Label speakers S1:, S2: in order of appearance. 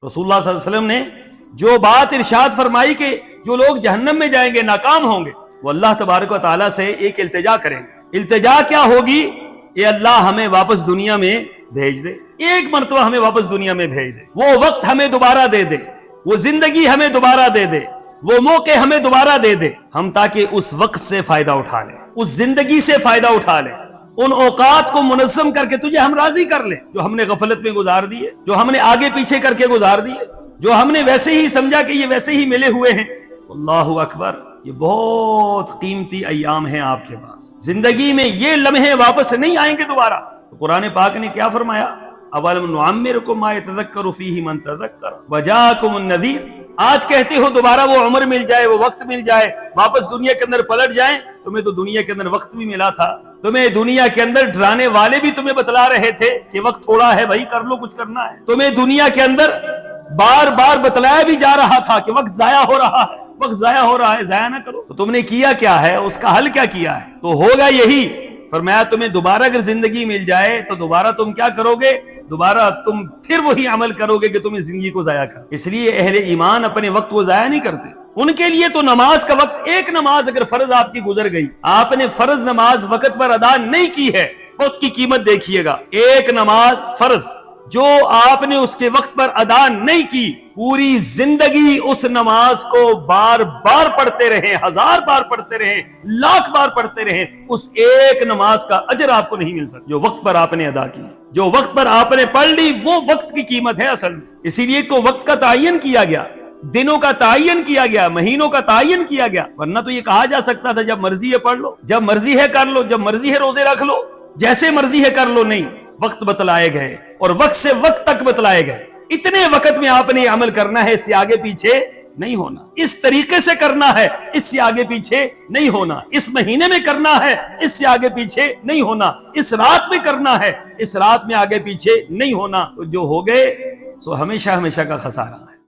S1: रसूलुल्लाह सल्लल्लाहु अलैहि वसल्लम ने जो बात इरशाद फरमाई कि जो लोग जहन्नम में जाएंगे, नाकाम होंगे, वो अल्लाह तबारक व तआला से एक इल्तिजा करेंगे। इल्तिजा क्या होगी? ये अल्लाह हमें वापस दुनिया में भेज दे, एक मरतबा हमें वापस दुनिया में भेज दे, वो वक्त हमें दोबारा दे दे, वो जिंदगी हमें दोबारा दे दे, वो मौके हमें दोबारा दे दे, हम ताकि उस वक्त से फायदा उठा लें, उस जिंदगी से फायदा उठा लें, उन औकात को मुनज़्ज़म करके तुझे हम राजी कर लें जो हमने गफलत में गुजार दिए, जो हमने आगे पीछे करके गुजार दिए, जो हमने वैसे ही समझा कि ये वैसे ही मिले हुए हैं। अल्लाहु अकबर, ये बहुत कीमती अय्याम हैं आपके पास। जिंदगी में ये लम्हे वापस नहीं आएंगे दोबारा। तो कुरान पाक ने क्या फरमाया? अवलम नुअम्मिरकुम मा यतज़क्करु फीहि मन तज़क्कर वजाअकुमुन नज़ीर। आज कहते हो दोबारा वो उम्र मिल जाए, वो वक्त मिल जाए, वापस दुनिया के अंदर पलट जाए। तुम्हें तो दुनिया के अंदर वक्त भी मिला था, तुम्हें दुनिया के अंदर डराने वाले भी तुम्हें बतला रहे थे कि वक्त थोड़ा है भाई, कर लो, कुछ करना है। तुम्हें दुनिया के अंदर बार बार बतलाया भी जा रहा था कि वक्त जाया हो रहा है, वक्त जाया हो रहा है, जाया ना करो। तो तुमने किया क्या है? उसका हल क्या किया है? तो होगा यही, फरमाया तुम्हें दोबारा अगर जिंदगी मिल जाए तो दोबारा तुम क्या करोगे? दोबारा तुम फिर वही अमल करोगे कि तुम इस जिंदगी को जाया कर। इसलिए अहले ईमान अपने वक्त को जाया नहीं करते। उनके लिए तो नमाज का वक्त, एक नमाज अगर फर्ज आपकी गुजर गई, आपने फर्ज नमाज वक्त पर अदा नहीं की है, वक्त की कीमत देखिएगा। एक नमाज फर्ज जो आपने उसके वक्त पर अदा नहीं की, पूरी जिंदगी उस नमाज को बार बार पढ़ते रहे, 1000 बार पढ़ते रहे, 1,00,000 बार पढ़ते रहे, उस एक नमाज का अजर आपको नहीं मिल सकता जो वक्त पर आपने अदा की, जो वक्त पर आपने पढ़ ली। वो वक्त की कीमत है असल में। इसीलिए को वक्त का तायन किया गया, दिनों का तायन किया गया, महीनों का तायन किया गया। वरना तो ये कहा जा सकता था जब मर्जी है पढ़ लो, जब मर्जी है कर लो, जब मर्जी है रोजे रख लो, जैसे मर्जी है कर लो। नहीं, वक्त बतलाए गए और वक्त से वक्त तक बतलाए गए। इतने वक्त में आपने अमल करना है, इससे आगे पीछे नहीं होना। इस तरीके से करना है, इससे आगे पीछे नहीं होना। इस महीने में करना है, इससे आगे पीछे नहीं होना। इस रात में करना है, इस रात में आगे पीछे नहीं होना। तो जो हो गए सो हमेशा हमेशा का खसारा है।